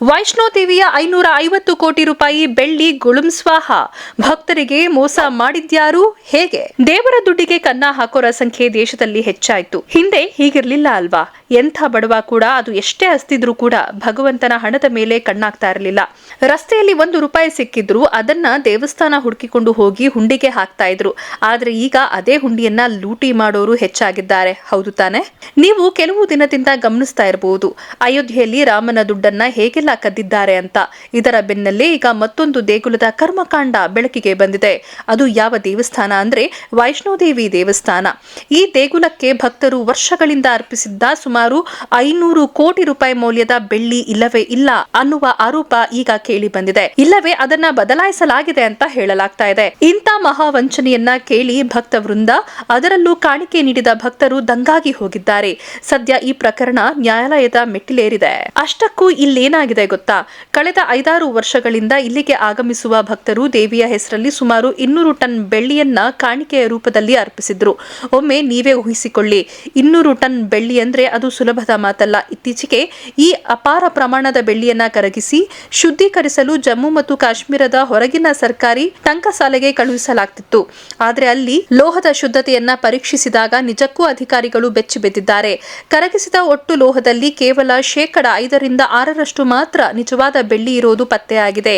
ವೈಷ್ಣೋ ದೇವಿಯ 550 ಕೋಟಿ ರೂಪಾಯಿ ಬೆಳ್ಳಿ ಗುಳುಂಸ್ವಾಹ. ಭಕ್ತರಿಗೆ ಮೋಸ ಮಾಡಿದ್ಯಾರು, ಹೇಗೆ? ದೇವರ ದುಡ್ಡಿಗೆ ಕನ್ನ ಹಾಕೋರ ಸಂಖ್ಯೆ ದೇಶದಲ್ಲಿ ಹೆಚ್ಚಾಯ್ತು. ಹಿಂದೆ ಹೀಗಿರ್ಲಿಲ್ಲ ಅಲ್ವಾ? ಎಂಥ ಬಡವ ಕೂಡ ಅದು ಎಷ್ಟೇ ಅಸ್ತಿದ್ರೂ ಕೂಡ ಭಗವಂತನ ಹಣದ ಮೇಲೆ ಕಣ್ಣಾಗ್ತಾ ಇರಲಿಲ್ಲ. ರಸ್ತೆಯಲ್ಲಿ ₹1 ಸಿಕ್ಕಿದ್ರು ಅದನ್ನ ದೇವಸ್ಥಾನ ಹುಡುಕಿಕೊಂಡು ಹೋಗಿ ಹುಂಡಿಗೆ ಹಾಕ್ತಾ ಇದ್ರು. ಆದ್ರೆ ಈಗ ಅದೇ ಹುಂಡಿಯನ್ನ ಲೂಟಿ ಮಾಡೋರು ಹೆಚ್ಚಾಗಿದ್ದಾರೆ. ಹೌದು ತಾನೆ? ನೀವು ಕೆಲವು ದಿನದಿಂದ ಗಮನಿಸ್ತಾ ಇರಬಹುದು, ಅಯೋಧ್ಯೆಯಲ್ಲಿ ರಾಮನ ದುಡ್ಡನ್ನ ಹೇಗೆಲ್ಲ ಕದ್ದಿದ್ದಾರೆ ಅಂತ. ಇದರ ಬೆನ್ನಲ್ಲೇ ಈಗ ಮತ್ತೊಂದು ದೇಗುಲದ ಕರ್ಮಕಾಂಡ ಬೆಳಕಿಗೆ ಬಂದಿದೆ. ಅದು ಯಾವ ದೇವಸ್ಥಾನ ಅಂದ್ರೆ ವೈಷ್ಣೋದೇವಿ ದೇವಸ್ಥಾನ. ಈ ದೇಗುಲಕ್ಕೆ ಭಕ್ತರು ವರ್ಷಗಳಿಂದ ಅರ್ಪಿಸಿದ್ದ ಸುಮಾರು 500 ಕೋಟಿ ರೂಪಾಯಿ ಮೌಲ್ಯದ ಬೆಳ್ಳಿ ಇಲ್ಲವೇ ಇಲ್ಲ ಅನ್ನುವ ಆರೋಪ ಈಗ ಕೇಳಿ ಬಂದಿದೆ. ಇಲ್ಲವೇ ಅದನ್ನ ಬದಲಾಯಿಸಲಾಗಿದೆ ಅಂತ ಹೇಳಲಾಗ್ತಾ ಇದೆ. ಇಂಥ ಮಹಾವಂಚನೆಯನ್ನ ಕೇಳಿ ಭಕ್ತ ವೃಂದ, ಅದರಲ್ಲೂ ಕಾಣಿಕೆ ನೀಡಿದ ಭಕ್ತರು ದಂಗಾಗಿ ಹೋಗಿದ್ದಾರೆ. ಸದ್ಯ ಈ ಪ್ರಕರಣ ನ್ಯಾಯಾಲಯದ ಮೆಟ್ಟಿಲೇರಿದೆ. ಅಷ್ಟಕ್ಕೂ ಇಲ್ಲೇನಾಗಿದೆ ಗೊತ್ತಾ? ಕಳೆದ 5-6 ವರ್ಷಗಳಿಂದ ಇಲ್ಲಿಗೆ ಆಗಮಿಸುವ ಭಕ್ತರು ದೇವಿಯ ಹೆಸರಲ್ಲಿ ಸುಮಾರು 200 ಟನ್ ಬೆಳ್ಳಿಯನ್ನ ಕಾಣಿಕೆಯ ರೂಪದಲ್ಲಿ ಅರ್ಪಿಸಿದ್ರು. ಒಮ್ಮೆ ನೀವೇ ಊಹಿಸಿಕೊಳ್ಳಿ, 200 ಟನ್ ಬೆಳ್ಳಿ ಅಂದ್ರೆ ಅದು ಸುಲಭದ ಮಾತಲ್ಲ. ಇತ್ತೀಚೆಗೆ ಈ ಅಪಾರ ಪ್ರಮಾಣದ ಬೆಳ್ಳಿಯನ್ನ ಕರಗಿಸಿ ಶುದ್ಧೀಕರಿಸಲು ಜಮ್ಮು ಮತ್ತು ಕಾಶ್ಮೀರದ ಹೊರಗಿನ ಸರ್ಕಾರಿ ಟಂಕಸಾಲೆಗೆ ಕಳುಹಿಸಲಾಗ್ತಿತ್ತು. ಆದ್ರೆ ಅಲ್ಲಿ ಲೋಹದ ಶುದ್ಧತೆಯನ್ನ ಪರೀಕ್ಷಿಸಿದಾಗ ನಿಜಕ್ಕೂ ಅಧಿಕಾರಿಗಳು ಬೆಚ್ಚಿಬಿದ್ದಿದ್ದಾರೆ. ಕರಗಿಸಿದ ಒಟ್ಟು ಲೋಹದಲ್ಲಿ ಕೇವಲ 5% 6% ಮಾತ್ರ ನಿಜವಾದ ಬೆಳ್ಳಿ ಇರೋದು ಪತ್ತೆಯಾಗಿದೆ.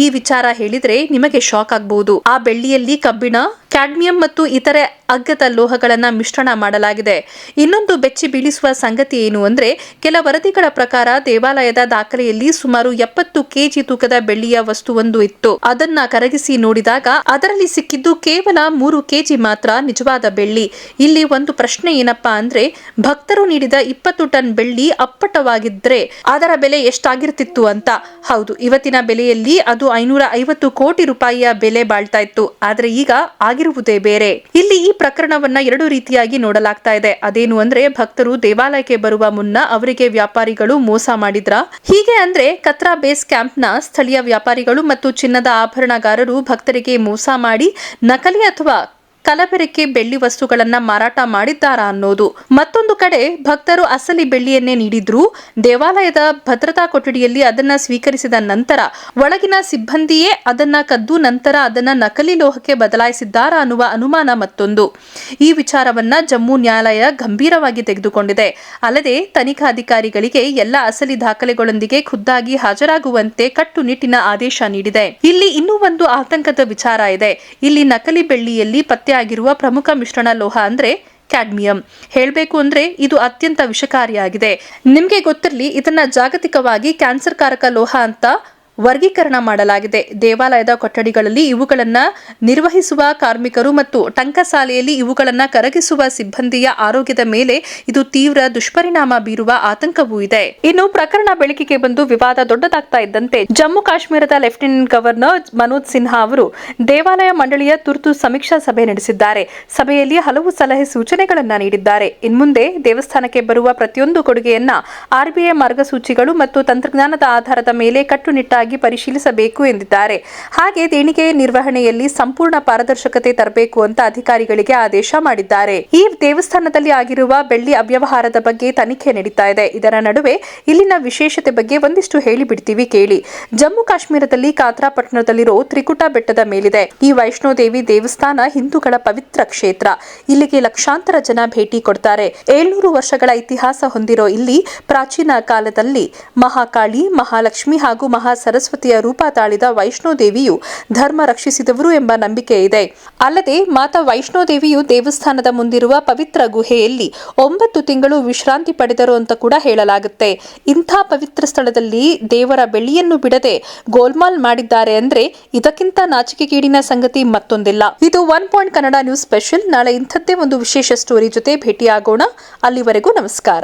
ಈ ವಿಚಾರ ಹೇಳಿದ್ರೆ ನಿಮಗೆ ಶಾಕ್ ಆಗಬಹುದು. ಆ ಬೆಳ್ಳಿಯಲ್ಲಿ ಕಬ್ಬಿಣ, ಕ್ಯಾಡ್ಮಿಯಂ ಮತ್ತು ಇತರೆ ಅಗ್ಗದ ಲೋಹಗಳನ್ನ ಮಿಶ್ರಣ ಮಾಡಲಾಗಿದೆ. ಇನ್ನೊಂದು ಬೆಚ್ಚಿ ಬೀಳಿಸುವ ಸಂಗತಿ ಏನು ಅಂದ್ರೆ, ಕೆಲ ವರದಿಗಳ ಪ್ರಕಾರ ದೇವಾಲಯದ ದಾಖಲೆಯಲ್ಲಿ ಸುಮಾರು 70 ಕೆಜಿ ತೂಕದ ಬೆಳ್ಳಿಯ ವಸ್ತುವೊಂದು ಇತ್ತು. ಅದನ್ನ ಕರಗಿಸಿ ನೋಡಿದಾಗ ಅದರಲ್ಲಿ ಸಿಕ್ಕಿದ್ದು ಕೇವಲ 3 ಕೆಜಿ ಮಾತ್ರ ನಿಜವಾದ ಬೆಳ್ಳಿ. ಇಲ್ಲಿ ಒಂದು ಪ್ರಶ್ನೆ ಏನಪ್ಪಾ ಅಂದ್ರೆ, ಭಕ್ತರು ನೀಡಿದ 20 ಟನ್ ಬೆಳ್ಳಿ ಅಪ್ಪಟವಾಗಿದ್ರೆ ಅದರ ಬೆಲೆ ಎಷ್ಟಾಗಿರ್ತಿತ್ತು ಅಂತ. ಹೌದು, ಇವತ್ತಿನ ಬೆಲೆಯಲ್ಲಿ ಅದು 550 ಕೋಟಿ ರೂಪಾಯಿಯ ಬೆಲೆ ಬಾಳ್ತಾ ಇತ್ತು. ಆದ್ರೆ ಈಗ ಆಗಿರುವುದೇ ಬೇರೆ. ಇಲ್ಲಿ ಈ ಪ್ರಕರಣವನ್ನ 2 ರೀತಿಯಾಗಿ ನೋಡಲಾಗ್ತಾ ಇದೆ. ಅದೇನು ಅಂದ್ರೆ, ಭಕ್ತರು ದೇವಾಲಯಕ್ಕೆ ಬರುವ ಮುನ್ನ ಅವರಿಗೆ ವ್ಯಾಪಾರಿಗಳು ಮೋಸ ಮಾಡಿದ್ರ? ಹೀಗೆ ಅಂದ್ರೆ ಕತ್ರಾ ಬೇಸ್ ಕ್ಯಾಂಪ್ನ ಸ್ಥಳೀಯ ವ್ಯಾಪಾರಿಗಳು ಮತ್ತು ಚಿನ್ನದ ಆಭರಣಗಾರರು ಭಕ್ತರಿಗೆ ಮೋಸ ಮಾಡಿ ನಕಲಿ ಅಥವಾ ಕಲಬೆರಕೆ ಬೆಳ್ಳಿ ವಸ್ತುಗಳನ್ನ ಮಾರಾಟ ಮಾಡಿದ್ದಾರಾ ಅನ್ನೋದು. ಮತ್ತೊಂದು ಕಡೆ ಭಕ್ತರು ಅಸಲಿ ಬೆಳ್ಳಿಯನ್ನೇ ನೀಡಿದ್ರು, ದೇವಾಲಯದ ಭದ್ರತಾ ಕೊಠಡಿಯಲ್ಲಿ ಅದನ್ನ ಸ್ವೀಕರಿಸಿದ ನಂತರ ಒಳಗಿನ ಸಿಬ್ಬಂದಿಯೇ ಅದನ್ನ ಕದ್ದು ನಂತರ ಅದನ್ನ ನಕಲಿ ಲೋಹಕ್ಕೆ ಬದಲಾಯಿಸಿದ್ದಾರಾ ಅನ್ನುವ ಅನುಮಾನ ಮತ್ತೊಂದು. ಈ ವಿಚಾರವನ್ನ ಜಮ್ಮು ನ್ಯಾಯಾಲಯ ಗಂಭೀರವಾಗಿ ತೆಗೆದುಕೊಂಡಿದೆ. ಅಲ್ಲದೆ ತನಿಖಾಧಿಕಾರಿಗಳಿಗೆ ಎಲ್ಲ ಅಸಲಿ ದಾಖಲೆಗಳೊಂದಿಗೆ ಖುದ್ದಾಗಿ ಹಾಜರಾಗುವಂತೆ ಕಟ್ಟುನಿಟ್ಟಿನ ಆದೇಶ ನೀಡಿದೆ. ಇಲ್ಲಿ ಇನ್ನೂ ಒಂದು ಆತಂಕದ ವಿಚಾರ ಇದೆ. ಇಲ್ಲಿ ನಕಲಿ ಬೆಳ್ಳಿಯಲ್ಲಿ ಆಗಿರುವ ಪ್ರಮುಖ ಮಿಶ್ರಣ ಲೋಹ ಅಂದ್ರೆ ಕ್ಯಾಡ್ಮಿಯಂ. ಹೇಳಬೇಕು ಅಂದ್ರೆ ಇದು ಅತ್ಯಂತ ವಿಷಕಾರಿಯಾಗಿದೆ. ನಿಮ್ಗೆ ಗೊತ್ತಿರಲಿ, ಇದನ್ನ ಜಾಗತಿಕವಾಗಿ ಕ್ಯಾನ್ಸರ್ ಕಾರಕ ಲೋಹ ಅಂತ ವರ್ಗೀಕರಣ ಮಾಡಲಾಗಿದೆ. ದೇವಾಲಯದ ಕೊಠಡಿಗಳಲ್ಲಿ ಇವುಗಳನ್ನ ನಿರ್ವಹಿಸುವ ಕಾರ್ಮಿಕರು ಮತ್ತು ಟಂಕಸಾಲೆಯಲ್ಲಿ ಇವುಗಳನ್ನ ಕರಗಿಸುವ ಸಿಬ್ಬಂದಿಯ ಆರೋಗ್ಯದ ಮೇಲೆ ಇದು ತೀವ್ರ ದುಷ್ಪರಿಣಾಮ ಬೀರುವ ಆತಂಕವೂ ಇದೆ. ಇನ್ನು ಪ್ರಕರಣ ಬೆಳಕಿಗೆ ಬಂದು ವಿವಾದ ದೊಡ್ಡದಾಗ್ತಾ ಇದ್ದಂತೆ ಜಮ್ಮು ಕಾಶ್ಮೀರದ ಲೆಫ್ಟಿನೆಂಟ್ ಗವರ್ನರ್ ಮನೋಜ್ ಸಿನ್ಹಾ ಅವರು ದೇವಾಲಯ ಮಂಡಳಿಯ ತುರ್ತು ಸಮೀಕ್ಷಾ ಸಭೆ ನಡೆಸಿದ್ದಾರೆ. ಸಭೆಯಲ್ಲಿ ಹಲವು ಸಲಹೆ ಸೂಚನೆಗಳನ್ನ ನೀಡಿದ್ದಾರೆ. ಇನ್ಮುಂದೆ ದೇವಸ್ಥಾನಕ್ಕೆ ಬರುವ ಪ್ರತಿಯೊಂದು ಕೊಡುಗೆಯನ್ನ RBI ಮಾರ್ಗಸೂಚಿಗಳು ಮತ್ತು ತಂತ್ರಜ್ಞಾನದ ಆಧಾರದ ಮೇಲೆ ಕಟ್ಟುನಿಟ್ಟಾಗಿ ಪರಿಶೀಲಿಸಬೇಕು ಎಂದಿದ್ದಾರೆ. ಹಾಗೆ ದೇಣಿಗೆ ನಿರ್ವಹಣೆಯಲ್ಲಿ ಸಂಪೂರ್ಣ ಪಾರದರ್ಶಕತೆ ತರಬೇಕು ಅಂತ ಅಧಿಕಾರಿಗಳಿಗೆ ಆದೇಶ ಮಾಡಿದ್ದಾರೆ. ಈ ದೇವಸ್ಥಾನದಲ್ಲಿ ಆಗಿರುವ ಬೆಳ್ಳಿ ಅವ್ಯವಹಾರದ ಬಗ್ಗೆ ತನಿಖೆ ನಡೀತಾ ಇದೆ. ಇದರ ನಡುವೆ ಇಲ್ಲಿನ ವಿಶೇಷತೆ ಬಗ್ಗೆ ಒಂದಿಷ್ಟು ಹೇಳಿಬಿಡ್ತೀವಿ ಕೇಳಿ. ಜಮ್ಮು ಕಾಶ್ಮೀರದಲ್ಲಿ ಕಾತ್ರಾ ಪಟ್ಟಣದಲ್ಲಿರೋ ತ್ರಿಕುಟ ಬೆಟ್ಟದ ಮೇಲಿದೆ ಈ ವೈಷ್ಣೋದೇವಿ ದೇವಸ್ಥಾನ. ಹಿಂದೂಗಳ ಪವಿತ್ರ ಕ್ಷೇತ್ರ. ಇಲ್ಲಿಗೆ ಲಕ್ಷಾಂತರ ಜನ ಭೇಟಿ ಕೊಡ್ತಾರೆ. 700 ವರ್ಷಗಳ ಇತಿಹಾಸ ಹೊಂದಿರೋ ಇಲ್ಲಿ ಪ್ರಾಚೀನ ಕಾಲದಲ್ಲಿ ಮಹಾಕಾಳಿ, ಮಹಾಲಕ್ಷ್ಮಿ ಹಾಗೂ ಸರಸ್ವತಿಯ ರೂಪ ತಾಳಿದ ವೈಷ್ಣೋದೇವಿಯು ಧರ್ಮ ರಕ್ಷಿಸಿದವರು ಎಂಬ ನಂಬಿಕೆ ಇದೆ. ಅಲ್ಲದೆ ಮಾತಾ ವೈಷ್ಣೋದೇವಿಯು ದೇವಸ್ಥಾನದ ಮುಂದಿರುವ ಪವಿತ್ರ ಗುಹೆಯಲ್ಲಿ 9 ತಿಂಗಳು ವಿಶ್ರಾಂತಿ ಪಡೆದರು ಅಂತ ಕೂಡ ಹೇಳಲಾಗುತ್ತೆ. ಇಂಥ ಪವಿತ್ರ ಸ್ಥಳದಲ್ಲಿ ದೇವರ ಬೆಳ್ಳಿಯನ್ನು ಬಿಡದೆ ಗೋಲ್ಮಾಲ್ ಮಾಡಿದ್ದಾರೆ ಅಂದ್ರೆ ಇದಕ್ಕಿಂತ ನಾಚಿಕೆಗೇಡಿನ ಸಂಗತಿ ಮತ್ತೊಂದಿಲ್ಲ. ಇದು one point Kannada news special. ನಾಳೆ ಇಂಥದ್ದೇ ಒಂದು ವಿಶೇಷ ಸ್ಟೋರಿ ಜೊತೆ ಭೇಟಿಯಾಗೋಣ. ಅಲ್ಲಿವರೆಗೂ ನಮಸ್ಕಾರ.